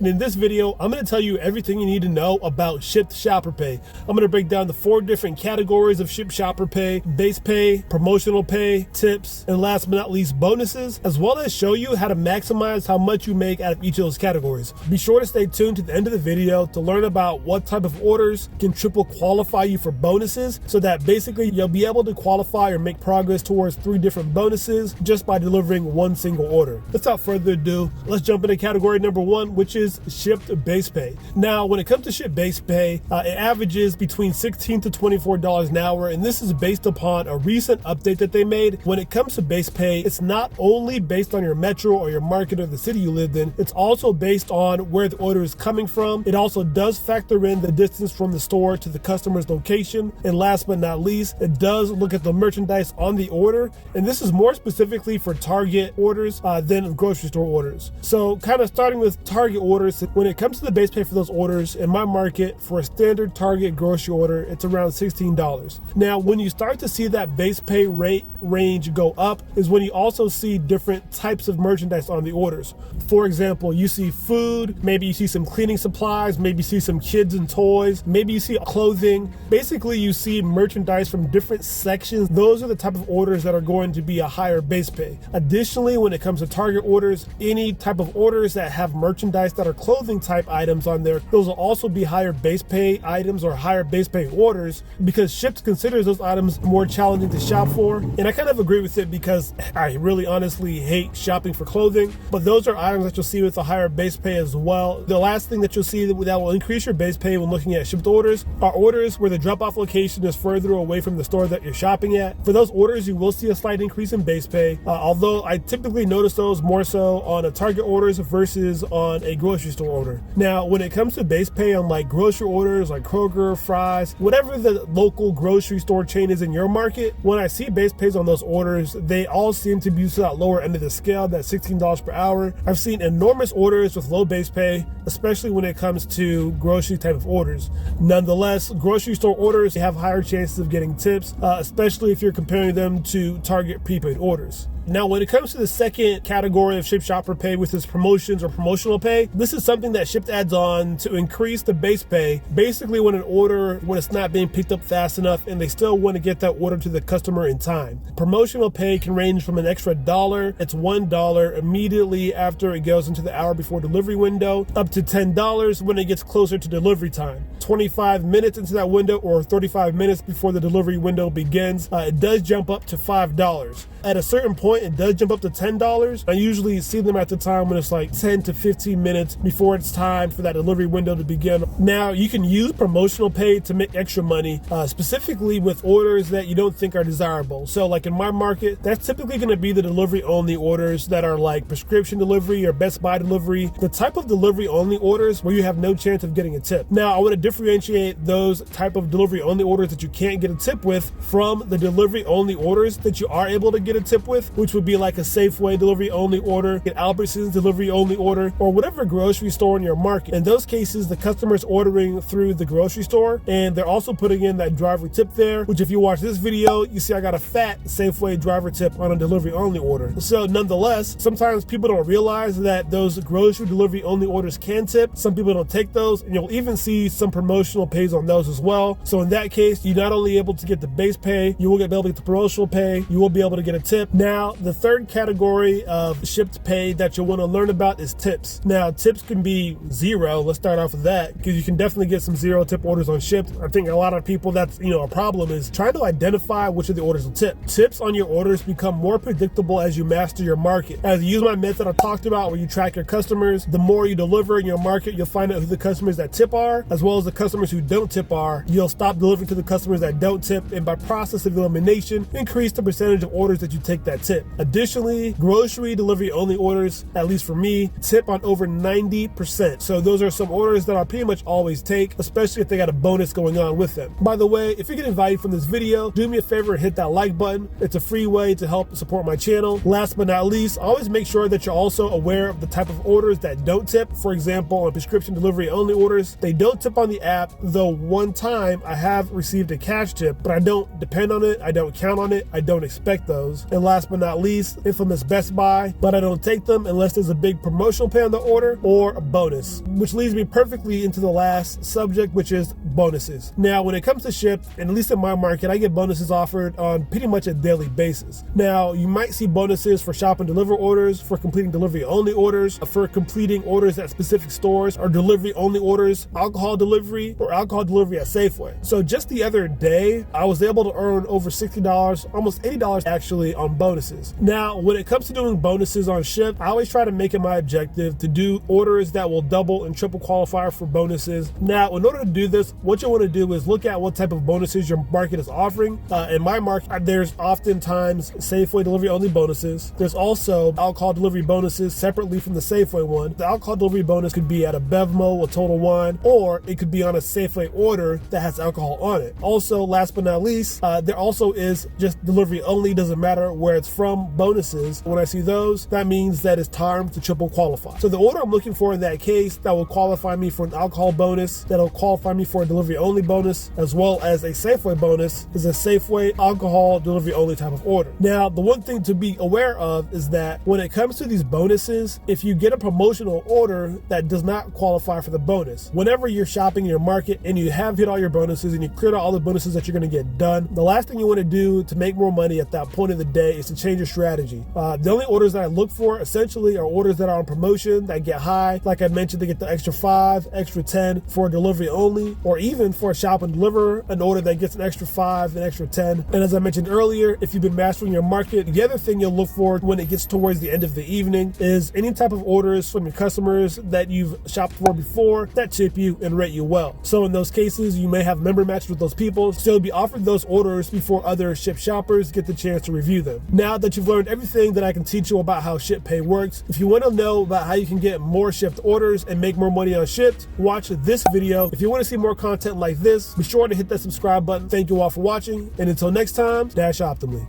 And in this video, I'm going to tell you everything you need to know about Shipt Shopper Pay. I'm going to break down the 4 different categories of Shipt Shopper Pay: base pay, promotional pay, tips, and last but not least, bonuses, as well as show you how to maximize how much you make out of each of those categories. Be sure to stay tuned to the end of the video to learn about what type of orders can triple qualify you for bonuses, so that basically you'll be able to qualify or make progress towards 3 different bonuses just by delivering one single order. Without further ado, let's jump into category number 1, which is Shipt Base Pay. Now, when it comes to Shipt Base Pay, it averages between $16 to $24 an hour, and this is based upon a recent update that they made. When it comes to base pay, it's not only based on your metro or your market or the city you lived in, it's also based on where the order is coming from. It also does factor in the distance from the store to the customer's location, and last but not least, it does look at the merchandise on the order, and this is more specifically for Target orders than grocery store orders. So kind of starting with Target orders, when it comes to the base pay for those orders, in my market, for a standard Target grocery order, it's around $16. Now, when you start to see that base pay rate range go up is when you also see different types of merchandise on the orders. For example, you see food, maybe you see some cleaning supplies, maybe you see some kids and toys, maybe you see clothing. Basically, you see merchandise from different sections. Those are the type of orders that are going to be a higher base pay. Additionally, when it comes to Target orders, any type of orders that have merchandise that are clothing type items on there, those will also be higher base pay items or higher base pay orders, because Shipt considers those items more challenging to shop for. And I kind of agree with it, because I really honestly hate shopping for clothing, but those are items that you'll see with a higher base pay as well. The last thing that you'll see that will increase your base pay when looking at Shipt orders are orders where the drop-off location is further away from the store that you're shopping at. For those orders, you will see a slight increase in base pay, although I typically notice those more so on a Target orders versus on a grocery store order. Now, when it comes to base pay on like grocery orders like Kroger, Fry's, whatever the local grocery store chain is in your market, when I see base pays on those orders, they all seem to be to that lower end of the scale, that $16 per hour. I've seen enormous orders with low base pay, especially when it comes to grocery type of orders. Nonetheless, grocery store orders have higher chances of getting tips, especially if you're comparing them to Target prepaid orders. Now, when it comes to the second category of Shipt Shopper Pay, which is promotions or promotional pay, this is something that Shipt adds on to increase the base pay. Basically, when it's not being picked up fast enough and they still want to get that order to the customer in time. Promotional pay can range from an extra $1, it's $1 immediately after it goes into the hour before delivery window, up to $10 when it gets closer to delivery time. 25 minutes into that window or 35 minutes before the delivery window begins, it does jump up to $5. At a certain point, it does jump up to $10. I usually see them at the time when it's like 10 to 15 minutes before it's time for that delivery window to begin. Now, you can use promotional pay to make extra money, specifically with orders that you don't think are desirable. So like in my market, that's typically going to be the delivery only orders that are like prescription delivery or Best Buy delivery, the type of delivery only orders where you have no chance of getting a tip. Now, I want to differentiate those type of delivery only orders that you can't get a tip with from the delivery only orders that you are able to get a tip with, which would be like a Safeway delivery only order, an Albertsons delivery only order, or whatever grocery store in your market. In those cases, the customer's ordering through the grocery store, and they're also putting in that driver tip there, which if you watch this video, you see I got a fat Safeway driver tip on a delivery only order. So nonetheless, sometimes people don't realize that those grocery delivery only orders can tip. Some people don't take those, and you'll even see some promotional pays on those as well. So in that case, you're not only able to get the base pay, you will be able to get the promotional pay, you will be able to get a tip. Now, the third category of Shipt Pay that you'll want to learn about is tips. Now, tips can be zero. Let's start off with that, because you can definitely get some zero tip orders on Shipt. I think a lot of people, that's a problem, is trying to identify which of the orders will tip. Tips on your orders become more predictable as you master your market. As you use my method I talked about, where you track your customers, the more you deliver in your market, you'll find out who the customers that tip are, as well as the customers who don't tip are. You'll stop delivering to the customers that don't tip, and by process of elimination, increase the percentage of orders that you take that tip. Additionally, grocery delivery only orders, at least for me, tip on over 90%. So those are some orders that I pretty much always take, especially if they got a bonus going on with them. By the way, if you're getting value from this video, do me a favor and hit that like button. It's a free way to help support my channel. Last but not least, always make sure that you're also aware of the type of orders that don't tip. For example, on prescription delivery only orders, they don't tip on the app, though one time I have received a cash tip, but I don't depend on it, I don't count on it, I don't expect those. And last but not least, infamous Best Buy, but I don't take them unless there's a big promotional pay on the order, or a bonus, which leads me perfectly into the last subject, which is bonuses. Now, when it comes to Shipt, and at least in my market, I get bonuses offered on pretty much a daily basis. Now, you might see bonuses for shop and deliver orders, for completing delivery only orders, for completing orders at specific stores, or delivery only orders, alcohol delivery, or alcohol delivery at Safeway. So just the other day, I was able to earn over $60, almost $80 actually, on bonuses. Now, when it comes to doing bonuses on Shipt, I always try to make it my objective to do orders that will double and triple qualify for bonuses. Now, in order to do this, what you want to do is look at what type of bonuses your market is offering. In my market, there's oftentimes Safeway delivery only bonuses. There's also alcohol delivery bonuses separately from the Safeway one. The alcohol delivery bonus could be at a Bevmo, a Total Wine, or it could be on a Safeway order that has alcohol on it. Also, last but not least, there also is just delivery only, doesn't matter where it's from, bonuses. When I see those, that means that it's time to triple qualify. So the order I'm looking for in that case that will qualify me for an alcohol bonus, that'll qualify me for a delivery only bonus, as well as a Safeway bonus, is a Safeway alcohol delivery only type of order. Now, the one thing to be aware of is that when it comes to these bonuses, if you get a promotional order that does not qualify for the bonus, whenever you're shopping in your market and you have hit all your bonuses and you cleared out all the bonuses that you're going to get done, the last thing you want to do to make more money at that point of the day is to change your strategy. The only orders that I look for essentially are orders that are on promotion, that get high. Like I mentioned, they get the extra 5, extra 10 for delivery only, or even for a shop and deliver, an order that gets an extra 5, an extra 10. And as I mentioned earlier, if you've been mastering your market, the other thing you'll look for when it gets towards the end of the evening is any type of orders from your customers that you've shopped for before that tip you and rate you well. So in those cases, you may have member matches with those people, so you'll be offered those orders before other Shipt shoppers get the chance to review them. Now that you've learned everything that I can teach you about how Shipt Pay works, if you want to know about how you can get more Shipt orders and make more money on Shipt, watch this video. If you want to see more content like this, be sure to hit that subscribe button. Thank you all for watching, and until next time, dash optimally.